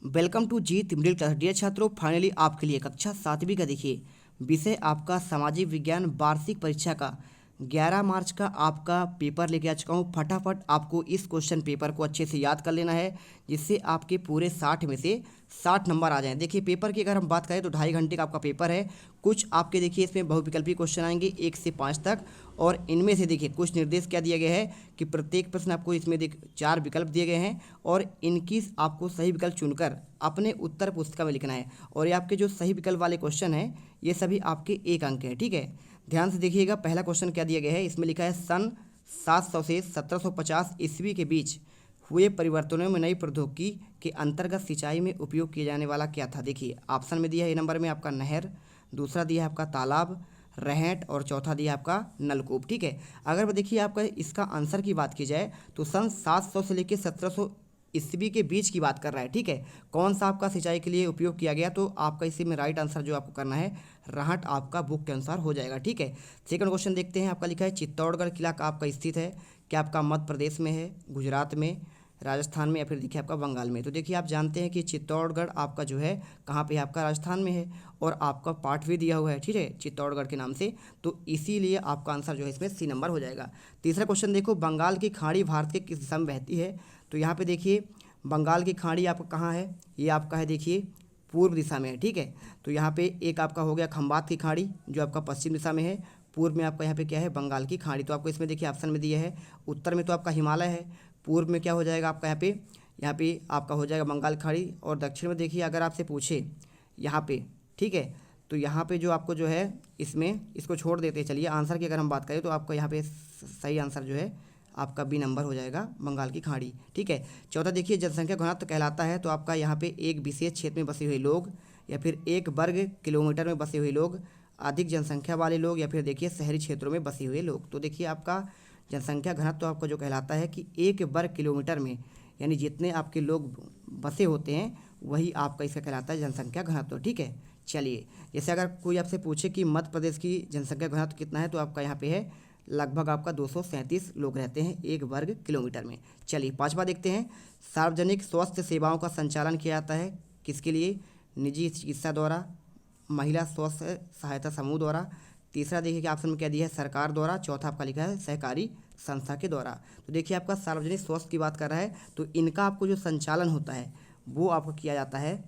Welcome to Jeet middle class. Dear छात्रों, finally आपके लिए कक्षा 7वीं का देखिए विषय आपका सामाजिक विज्ञान वार्षिक परीक्षा का 11 मार्च का आपका पेपर लेके आ चुका हूँ। फटाफट आपको इस क्वेश्चन पेपर को अच्छे से याद कर लेना है, जिससे आपके पूरे 60 में से 60 नंबर आ जाएं। देखिए पेपर की अगर हम बात करें तो 2.5 घंटे का आपका पेपर है। कुछ आपके देखिए इसमें बहुविकल्पी क्वेश्चन आएंगे 1 से 5 तक, और इनमें से देखिए कुछ निर्देश क्या दिया गया है कि प्रत्येक प्रश्न आपको इसमें 4 विकल्प दिए गए हैं और इनकी आपको सही विकल्प चुनकर अपने उत्तर पुस्तिका में लिखना है। और ये आपके जो सही विकल्प वाले क्वेश्चन हैं ये सभी आपके 1 अंक हैं। ठीक है, ध्यान से देखिएगा। पहला क्वेश्चन क्या दिया गया है, इसमें लिखा है सन 700 से 1750 ईस्वी के बीच हुए परिवर्तनों में नई प्रौद्योगिकी के अंतर्गत सिंचाई में उपयोग किए जाने वाला क्या था। देखिए ऑप्शन में दिया है ए नंबर में आपका नहर, दूसरा दिया है आपका तालाब, रहट, और चौथा दिया है आपका नलकूप। ठीक है, अगर देखिए आपका इसका आंसर की बात की जाए तो सन 700 से लेकर 1700 ईस्वी के बीच की बात कर रहा है। ठीक है, कौन सा आपका सिंचाई के लिए उपयोग किया गया, तो आपका इसी में राइट आंसर जो आपको करना है रहट आपका बुक के अनुसार हो जाएगा। ठीक है, सेकंड क्वेश्चन देखते हैं। आपका लिखा है चित्तौड़गढ़ किला का आपका स्थित है, क्या आपका मध्य प्रदेश में है, गुजरात में, राजस्थान में, या फिर देखिए आपका बंगाल में। तो देखिए आप जानते हैं कि चित्तौड़गढ़ आपका जो है कहाँ पे है, आपका राजस्थान में है, और आपका पाठ भी दिया हुआ है। ठीक है, चित्तौड़गढ़ के नाम से, तो इसीलिए आपका आंसर जो है इसमें सी नंबर हो जाएगा। तीसरा क्वेश्चन देखो, बंगाल की खाड़ी भारत के किस दिशा में बहती है। तो यहाँ पे देखिए बंगाल की खाड़ी आपका कहाँ है, ये आपका है देखिए पूर्व दिशा में है। ठीक है, तो यहाँ पे एक आपका हो गया खंबात की खाड़ी जो आपका पश्चिम दिशा में है, पूर्व में आपका यहाँ पे क्या है बंगाल की खाड़ी। तो आपको इसमें देखिए ऑप्शन में दिया है उत्तर में तो आपका हिमालय है, पूर्व में क्या हो जाएगा आपका यहाँ पे आपका हो जाएगा बंगाल खाड़ी, और दक्षिण में देखिए अगर आपसे पूछे यहाँ पे, ठीक है, तो यहाँ पे जो आपको जो है इसमें इसको छोड़ देते हैं। चलिए आंसर की अगर हम बात करें तो आपका यहाँ पे सही आंसर जो है आपका बी नंबर हो जाएगा, बंगाल की खाड़ी। ठीक है, चौथा देखिए जनसंख्या घनत्व कहलाता है, तो आपका यहाँ पे एक विशेष क्षेत्र में बसे हुए लोग, या फिर 1 वर्ग किलोमीटर में बसे हुए लोग, अधिक जनसंख्या वाले लोग, या फिर देखिए शहरी क्षेत्रों में बसे हुए लोग। तो देखिए आपका जनसंख्या घनत्व तो आपको जो कहलाता है कि 1 वर्ग किलोमीटर में, यानी जितने आपके लोग बसे होते हैं वही आपका इसका कहलाता है जनसंख्या घनत्व। ठीक है, चलिए जैसे अगर कोई आपसे पूछे कि मध्य प्रदेश की जनसंख्या घनत्व कितना है, तो आपका यहाँ पे है लगभग आपका 237 लोग रहते हैं 1 वर्ग किलोमीटर में। चलिए पांचवा देखते हैं, सार्वजनिक स्वास्थ्य सेवाओं का संचालन किया जाता है किसके लिए, निजी चिकित्सा द्वारा, महिला स्वास्थ्य सहायता समूह द्वारा, तीसरा देखिए कि ऑप्शन में क्या दिया है सरकार द्वारा, चौथा आपका लिखा है सहकारी संस्था के द्वारा। तो देखिए आपका सार्वजनिक स्वास्थ्य की बात कर रहा है, तो इनका आपको जो संचालन होता है वो आपको किया जाता है।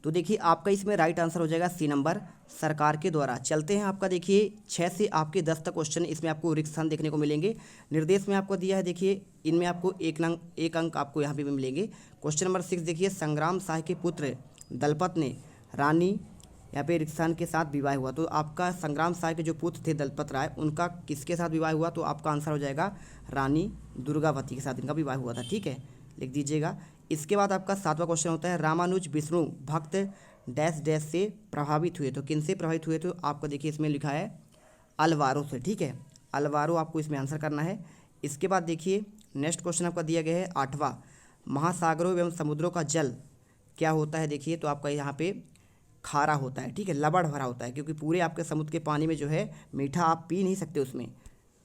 तो देखिए आपका इसमें राइट आंसर हो जाएगा सी नंबर, सरकार के द्वारा। चलते हैं आपका देखिए 6 से आपके 10 तक क्वेश्चन इसमें आपको रिक्त स्थान देखने को मिलेंगे। निर्देश में आपको दिया है देखिए इनमें आपको एक अंक आपको यहाँ पे भी मिलेंगे। क्वेश्चन नंबर 6 देखिए, संग्राम शाह के पुत्र दलपत ने रानी यहाँ पे रिक्त स्थान के साथ विवाह हुआ। तो आपका संग्राम शाह के जो पुत्र थे दलपत राय, उनका किसके साथ विवाह हुआ, तो आपका आंसर हो जाएगा रानी दुर्गावती के साथ इनका विवाह हुआ था। ठीक है, लिख दीजिएगा। इसके बाद आपका 7वां क्वेश्चन होता है, रामानुज विष्णु भक्त डैश डैश से प्रभावित हुए। तो किन से प्रभावित हुए, तो आपको देखिए इसमें लिखा है अलवारो से। ठीक है, अलवारो आपको इसमें आंसर करना है। इसके बाद देखिए नेक्स्ट क्वेश्चन आपका दिया गया है 8वां, महासागरों एवं समुद्रों का जल क्या होता है। देखिए तो आपका यहाँ पे खारा होता है। ठीक है, लबड़ भरा होता है, क्योंकि पूरे आपके समुद्र के पानी में जो है मीठा आप पी नहीं सकते उसमें।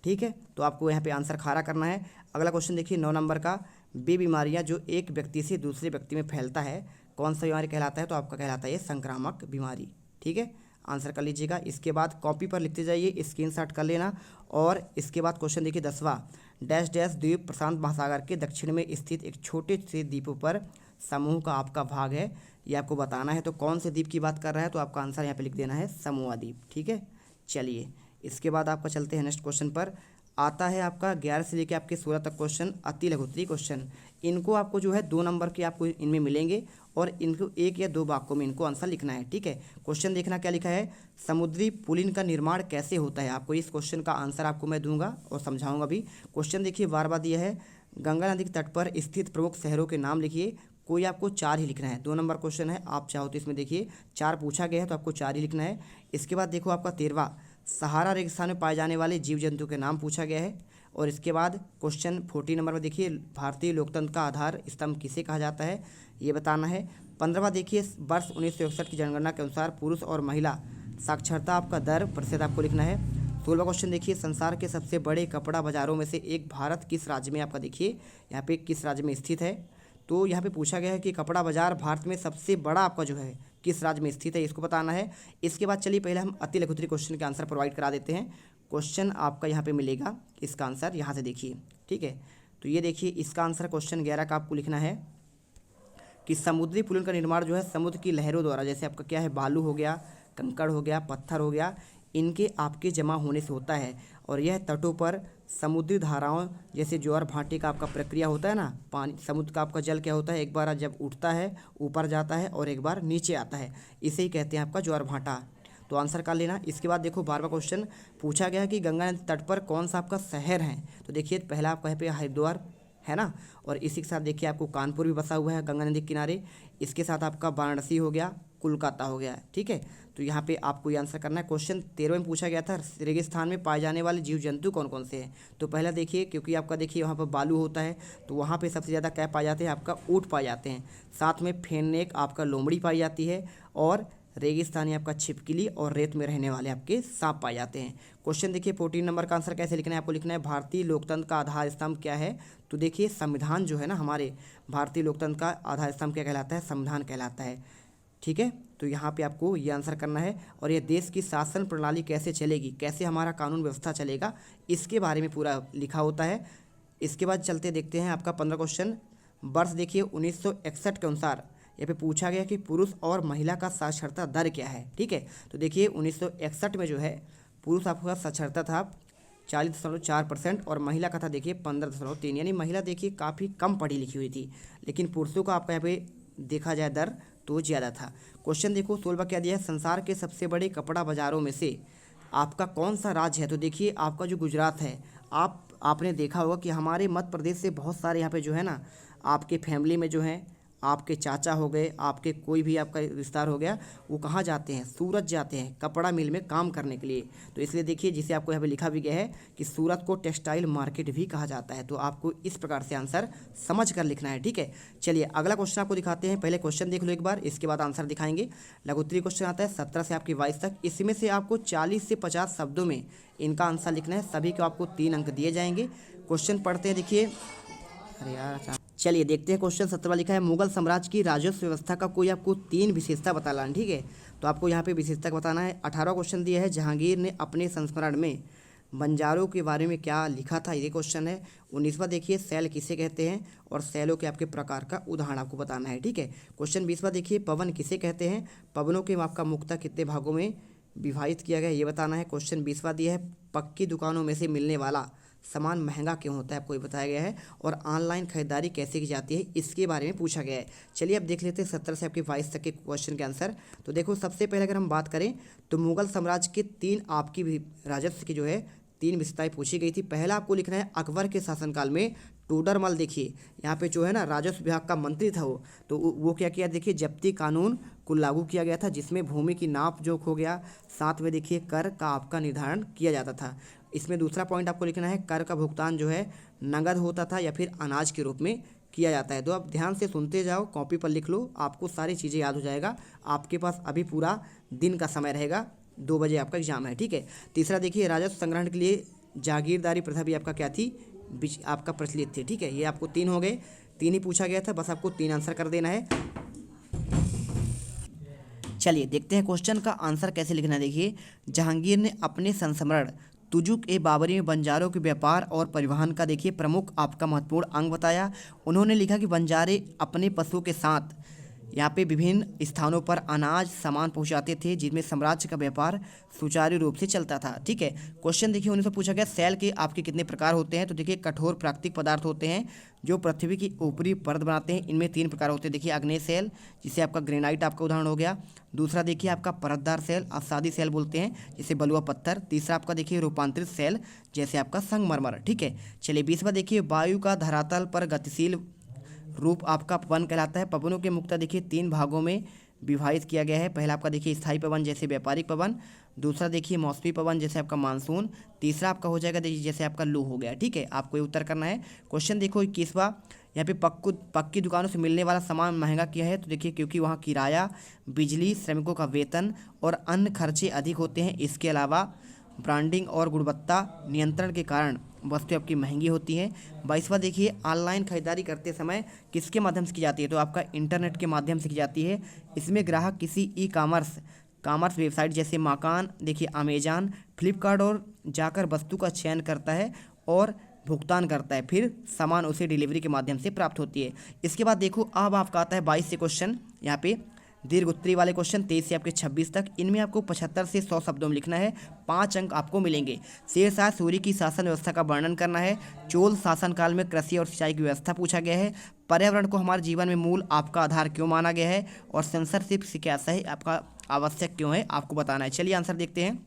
ठीक है, तो आपको यहाँ पे आंसर खारा करना है। अगला क्वेश्चन देखिए 9 नंबर का, वे बीमारियाँ जो एक व्यक्ति से दूसरे व्यक्ति में फैलता है कौन सा बीमारी कहलाता है, तो आपका कहलाता है ये संक्रामक बीमारी। ठीक है, आंसर कर लीजिएगा। इसके बाद कॉपी पर लिखते जाइए, स्क्रीनशॉट कर लेना। और इसके बाद क्वेश्चन देखिए 10वां, डैश डैश द्वीप प्रशांत महासागर के दक्षिण में स्थित एक छोटे से द्वीपों पर समूह का आपका भाग है, ये आपको बताना है। तो कौन से द्वीप की बात कर रहा है, तो आपका आंसर यहाँ पे लिख देना है समूह द्वीप। ठीक है, चलिए इसके बाद आपका चलते हैं नेक्स्ट क्वेश्चन पर। आता है आपका 11 से लेकर आपके 16 तक क्वेश्चन अति लघुत्तरीय क्वेश्चन। इनको आपको जो है 2 नंबर के आपको इनमें मिलेंगे, और इनको 1 या 2 वाक्यों में इनको आंसर लिखना है। ठीक है, क्वेश्चन देखना क्या लिखा है, समुद्री पुलिन का निर्माण कैसे होता है। आपको इस क्वेश्चन का आंसर आपको मैं दूंगा और समझाऊंगा भी। क्वेश्चन देखिए बार बार दिया है, गंगा नदी के तट पर स्थित प्रमुख शहरों के नाम लिखिए। कोई आपको 4 ही लिखना है, 2 नंबर क्वेश्चन है, आप चाहो तो इसमें देखिए 4 पूछा गया है तो आपको 4 ही लिखना है। इसके बाद देखो आपका 13वां, सहारा रेगिस्तान में पाए जाने वाले जीव जंतु के नाम पूछा गया है। और इसके बाद क्वेश्चन 14 नंबर में देखिए, भारतीय लोकतंत्र का आधार स्तंभ किसे कहा जाता है, ये बताना है। 15वां देखिए, वर्ष 1961 की जनगणना के अनुसार पुरुष और महिला साक्षरता आपका दर प्रतिशत आपको लिखना है। 16वां क्वेश्चन देखिए, संसार के सबसे बड़े कपड़ा बाजारों में से एक भारत किस राज्य में आपका देखिए यहाँ पे किस राज्य में स्थित है। तो यहाँ पे पूछा गया है कि कपड़ा बाजार भारत में सबसे बड़ा आपका जो है किस राज्य में स्थित है, इसको बताना है। इसके बाद चलिए पहले हम अति लघु उत्तरीय क्वेश्चन के आंसर प्रोवाइड करा देते हैं। क्वेश्चन आपका यहाँ पे मिलेगा, इसका आंसर यहाँ से देखिए, ठीक है। तो ये देखिए इसका आंसर क्वेश्चन 11 का आपको लिखना है कि समुद्री पुलिन का निर्माण जो है समुद्र की लहरों द्वारा, जैसे आपका क्या है, बालू हो गया, कंकड़ हो गया, पत्थर हो गया, इनके आपके जमा होने से होता है। और यह तटों पर समुद्री धाराओं जैसे ज्वार भाटे का आपका प्रक्रिया होता है ना, पानी समुद्र का आपका जल क्या होता है, एक बार जब उठता है ऊपर जाता है और एक बार नीचे आता है, इसे ही कहते हैं आपका ज्वार भाटा। तो आंसर कर लेना। इसके बाद देखो 12वां क्वेश्चन पूछा गया है कि गंगा नदी तट पर कौन सा आपका शहर है। तो देखिए पहला आपका यहाँ पे हरिद्वार है ना, और इसी के साथ देखिए आपको कानपुर भी बसा हुआ है गंगा नदी के किनारे। इसके साथ आपका वाराणसी हो गया, कोलकाता हो गया, ठीक है। तो यहाँ पे आपको ये आंसर करना है। क्वेश्चन 13 में पूछा गया था रेगिस्तान में पाए जाने वाले जीव जंतु कौन कौन से हैं। तो पहला देखिए, क्योंकि आपका देखिए वहाँ पर बालू होता है तो वहाँ पे सबसे ज़्यादा क्या पाए जाते हैं, आपका ऊँट पाए जाते हैं। साथ में फेननेक आपका लोमड़ी पाई जाती है, और रेगिस्तानी आपका छिपकली और रेत में रहने वाले आपके सांप पाए जाते हैं। क्वेश्चन देखिए 14 नंबर का आंसर कैसे लिखना है, आपको लिखना है भारतीय लोकतंत्र का आधार स्तंभ क्या है। तो देखिए संविधान जो है ना, हमारे भारतीय लोकतंत्र का आधार स्तंभ क्या कहलाता है, संविधान कहलाता है, ठीक है। तो यहाँ पे आपको ये आंसर करना है। और ये देश की शासन प्रणाली कैसे चलेगी, कैसे हमारा कानून व्यवस्था चलेगा, इसके बारे में पूरा लिखा होता है। इसके बाद चलते देखते हैं आपका 15 क्वेश्चन। वर्ष देखिए 1961 के अनुसार यहाँ पे पूछा गया कि पुरुष और महिला का साक्षरता दर क्या है, ठीक है। तो देखिए 1961 में जो है पुरुष आपका साक्षरता था 40.4% और महिला का था देखिए 15.3, यानी महिला देखिए काफ़ी कम पढ़ी लिखी हुई थी, लेकिन पुरुषों का आपका यहाँ पे देखा जाए दर तो ज़्यादा था। क्वेश्चन देखो 16 क्या दिया है, संसार के सबसे बड़े कपड़ा बाज़ारों में से आपका कौन सा राज्य है। तो देखिए आपका जो गुजरात है, आपने देखा होगा कि हमारे मध्य प्रदेश से बहुत सारे यहाँ पे जो है ना, आपके फैमिली में जो है, आपके चाचा हो गए, आपके कोई भी आपका विस्तार हो गया, वो कहाँ जाते हैं, सूरत जाते हैं कपड़ा मिल में काम करने के लिए। तो इसलिए देखिए जिसे आपको यहाँ पे लिखा भी गया है कि सूरत को टेक्सटाइल मार्केट भी कहा जाता है। तो आपको इस प्रकार से आंसर समझ कर लिखना है, ठीक है। चलिए अगला क्वेश्चन आपको दिखाते हैं। पहले क्वेश्चन देख लो एक बार, इसके बाद आंसर दिखाएंगे। लघु उत्तरीय क्वेश्चन आता है 17 से आपकी 22 तक। इसमें से आपको 40 से 50 शब्दों में इनका आंसर लिखना है। सभी को आपको 3 अंक दिए जाएंगे। क्वेश्चन पढ़ते हैं, देखिए, अरे यार, चलिए देखते हैं। क्वेश्चन 17 लिखा है, मुगल साम्राज्य की राजस्व व्यवस्था का कोई आपको 3 विशेषता बताना है, ठीक है। तो आपको यहाँ पे विशेषता बताना है। 18वां क्वेश्चन दिया है, जहांगीर ने अपने संस्मरण में बंजारों के बारे में क्या लिखा था, ये क्वेश्चन है। 19वां देखिए, सैल किसे कहते हैं और सैलों के आपके प्रकार का उदाहरण आपको बताना है, ठीक है। क्वेश्चन 20वां देखिए, पवन किसे कहते हैं, पवनों के आपका मुक्ता कितने भागों में विभाजित किया गया, ये बताना है। क्वेश्चन 20वां दिया है, पक्की दुकानों में से मिलने वाला सामान महंगा क्यों होता है, आपको ये बताया गया है। और ऑनलाइन खरीदारी कैसे की जाती है, इसके बारे में पूछा गया है। चलिए अब देख लेते हैं 17 से आपके 22 तक के क्वेश्चन के आंसर। तो देखो सबसे पहले अगर हम बात करें तो मुगल साम्राज्य के 3 आपकी भी राजस्व की जो है 3 विशेषताएं पूछी गई थी। पहला आपको लिखना है, अकबर के शासनकाल में टोडरमल, देखिए यहाँ पे जो है ना राजस्व विभाग का मंत्री था वो, तो वो क्या किया, देखिए जब्ती कानून को लागू किया गया था, जिसमें भूमि की नाप जोख हो गया, साथ में देखिए कर का आपका निर्धारण किया जाता था। इसमें दूसरा पॉइंट आपको लिखना है, कर का भुगतान जो है नगद होता था या फिर अनाज के रूप में किया जाता है। तो आप ध्यान से सुनते जाओ, कॉपी पर लिख लो, आपको सारी चीज़ें याद हो जाएगा। आपके पास अभी पूरा दिन का समय रहेगा, 2 बजे आपका एग्जाम है, ठीक है। तीसरा देखिए, राजस्व संग्रहण के लिए जागीरदारी प्रथा भी आपका क्या थी, आपका प्रचलित थी, ठीक है। ये आपको 3 हो गए, 3 ही पूछा गया था, बस आपको 3 आंसर कर देना है। चलिए देखते हैं क्वेश्चन का आंसर कैसे लिखना है। देखिए, जहांगीर ने अपने संस्मरण तुजुक ए बाबरी में बंजारों के व्यापार और परिवहन का देखिए प्रमुख आपका महत्वपूर्ण अंग बताया। उन्होंने लिखा कि बंजारे अपने पशुओं के साथ यहाँ पे विभिन्न स्थानों पर अनाज सामान पहुँचाते थे, जिनमें साम्राज्य का व्यापार सुचारू रूप से चलता था, ठीक है। क्वेश्चन देखिए 19 पूछा गया, सैल के आपके कितने प्रकार होते हैं। तो देखिए कठोर प्राकृतिक पदार्थ होते हैं जो पृथ्वी की ऊपरी परत बनाते हैं, इनमें 3 प्रकार होते हैं। देखिए अग्नेय सैल, जिसे आपका ग्रेनाइट आपका उदाहरण हो गया। दूसरा देखिए आपका परतदार सैल, अवसादी सैल बोलते हैं, जिसे बलुआ पत्थर। तीसरा आपका देखिए रूपांतरित सैल, जैसे आपका संगमरमर, ठीक है। चलिए 20वां देखिए, वायु का धरातल पर गतिशील रूप आपका पवन कहलाता है। पवनों के मुक्ता देखिए 3 भागों में विभाजित किया गया है। पहला आपका देखिए स्थायी पवन, जैसे व्यापारिक पवन। दूसरा देखिए मौसमी पवन, जैसे आपका मानसून। तीसरा आपका हो जाएगा देखिए जैसे आपका लू हो गया, ठीक है। आपको ये उत्तर करना है। क्वेश्चन देखो 21वां, यहाँ पे पक्की दुकानों से मिलने वाला सामान महंगा किया है। तो देखिए क्योंकि वहाँ किराया, बिजली, श्रमिकों का वेतन और अन्य खर्चे अधिक होते हैं। इसके अलावा ब्रांडिंग और गुणवत्ता नियंत्रण के कारण वस्तुएं आपकी महंगी होती हैं। 22वां देखिए, ऑनलाइन खरीदारी करते समय किसके माध्यम से की जाती है, तो आपका इंटरनेट के माध्यम से की जाती है। इसमें ग्राहक किसी ई कॉमर्स वेबसाइट जैसे मकान देखिए अमेजान, फ्लिपकार्ट और जाकर वस्तु का चयन करता है और भुगतान करता है, फिर सामान उसे डिलीवरी के माध्यम से प्राप्त होती है। इसके बाद देखो अब आपका आता है 22 से क्वेश्चन, यहाँ पे दीर्घ उत्तरी वाले क्वेश्चन 23 से आपके 26 तक। इनमें आपको 75 से 100 शब्दों में लिखना है, 5 अंक आपको मिलेंगे। शेरशाह सूरी की शासन व्यवस्था का वर्णन करना है। चोल शासनकाल में कृषि और सिंचाई की व्यवस्था पूछा गया है। पर्यावरण को हमारे जीवन में मूल आपका आधार क्यों माना गया है, और सेंसरशिप से क्या है आपका आवश्यक क्यों है, आपको बताना है। चलिए आंसर देखते हैं।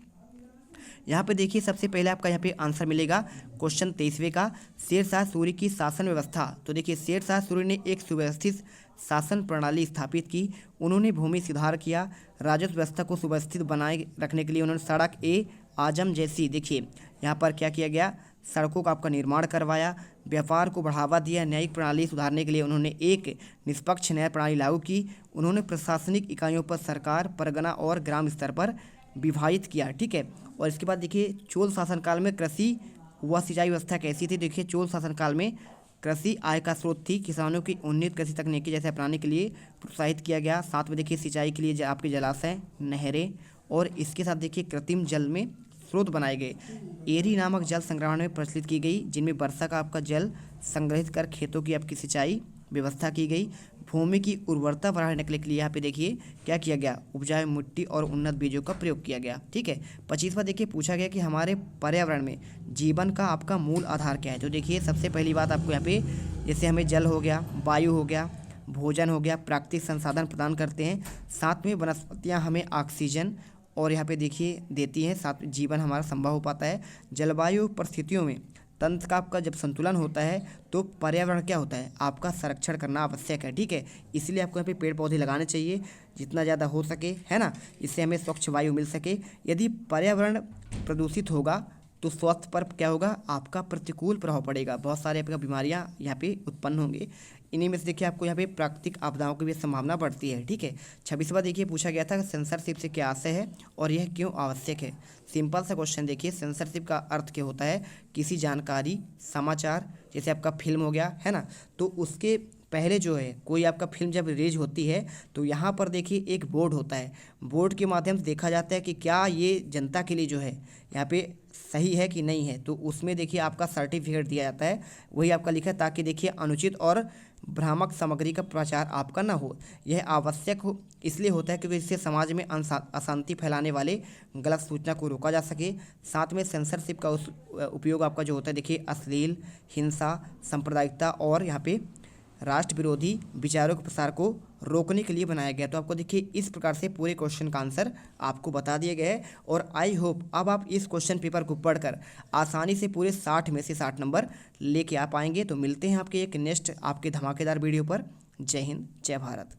यहाँ पे देखिए सबसे पहले आपका यहाँ पे आंसर मिलेगा क्वेश्चन 23वें का, शेरशाह सूरी की शासन व्यवस्था। तो देखिए शेरशाह सूरी ने एक सुव्यवस्थित शासन प्रणाली स्थापित की। उन्होंने भूमि सुधार किया, राजस्व व्यवस्था को सुव्यवस्थित बनाए रखने के लिए उन्होंने सड़क ए आजम जैसी देखिए यहाँ पर क्या किया गया, सड़कों का आपका निर्माण करवाया, व्यापार को बढ़ावा दिया। न्यायिक प्रणाली सुधारने के लिए उन्होंने एक निष्पक्ष न्याय प्रणाली लागू की। उन्होंने प्रशासनिक इकाइयों पर सरकार, परगना और ग्राम स्तर पर विभाजित किया, ठीक है। और इसके बाद देखिए चोल शासनकाल में कृषि व सिंचाई व्यवस्था कैसी थी। देखिए चोल शासनकाल में कृषि आय का स्रोत थी, किसानों की उन्नत कृषि तकनीकी जैसे अपनाने के लिए प्रोत्साहित किया गया। साथ में देखिए सिंचाई के लिए आपके जलाशय, नहरें और इसके साथ देखिए कृत्रिम जल में स्रोत बनाए गए। एरी नामक जल संग्रहण में प्रचलित की गई, जिनमें वर्षा का आपका जल संग्रहित कर खेतों की आपकी सिंचाई व्यवस्था की गई। भूमि की उर्वरता बढ़ाने के लिए यहाँ पे देखिए क्या किया गया, उपजाऊ मिट्टी और उन्नत बीजों का प्रयोग किया गया, ठीक है। 25वां देखिए पूछा गया कि हमारे पर्यावरण में जीवन का आपका मूल आधार क्या है। तो देखिए सबसे पहली बात आपको यहाँ पे जैसे हमें जल हो गया, वायु हो गया, भोजन हो गया, प्राकृतिक संसाधन प्रदान करते हैं। साथ में वनस्पतियाँ हमें ऑक्सीजन और यहाँ पे देखिए देती हैं, साथ में जीवन हमारा संभव हो पाता है। जलवायु परिस्थितियों में तंत्र का आपका जब संतुलन होता है तो पर्यावरण क्या होता है, आपका संरक्षण करना आवश्यक है, ठीक है। इसलिए आपको यहाँ पे पेड़ पौधे लगाने चाहिए जितना ज़्यादा हो सके, है ना, इससे हमें स्वच्छ वायु मिल सके। यदि पर्यावरण प्रदूषित होगा तो स्वास्थ्य पर क्या होगा, आपका प्रतिकूल प्रभाव पड़ेगा, बहुत सारे आपका बीमारियाँ यहाँ पे उत्पन्न होंगे। इन्हीं में से देखिए आपको यहाँ पे प्राकृतिक आपदाओं की भी संभावना बढ़ती है, ठीक है। 26वां देखिए पूछा गया था सेंसरशिप से क्या आशय है और यह क्यों आवश्यक है। सिंपल सा क्वेश्चन देखिए, सेंसरशिप का अर्थ क्या होता है, किसी जानकारी, समाचार जैसे आपका फिल्म हो गया, है ना, तो उसके पहले जो है कोई आपका फिल्म जब रिलीज होती है तो यहाँ पर देखिए एक बोर्ड होता है, बोर्ड के माध्यम से देखा जाता है कि क्या ये जनता के लिए जो है यहाँ पे सही है कि नहीं है, तो उसमें देखिए आपका सर्टिफिकेट दिया जाता है, वही आपका लिखा है, ताकि देखिए अनुचित और भ्रामक सामग्री का प्रचार आपका ना हो। यह आवश्यक हो इसलिए होता है क्योंकि इससे समाज में अशांति फैलाने वाले गलत सूचना को रोका जा सके। साथ में सेंसरशिप का उपयोग आपका जो होता है देखिए अश्लील, हिंसा, सांप्रदायिकता और यहाँ पे राष्ट्र विरोधी विचारों के प्रसार को रोकने के लिए बनाया गया। तो आपको देखिए इस प्रकार से पूरे क्वेश्चन का आंसर आपको बता दिए गए हैं और आई होप अब आप इस क्वेश्चन पेपर को पढ़कर आसानी से पूरे 60 में से 60 नंबर लेके आ पाएंगे। तो मिलते हैं आपके एक नेक्स्ट आपके धमाकेदार वीडियो पर। जय हिंद, जय भारत।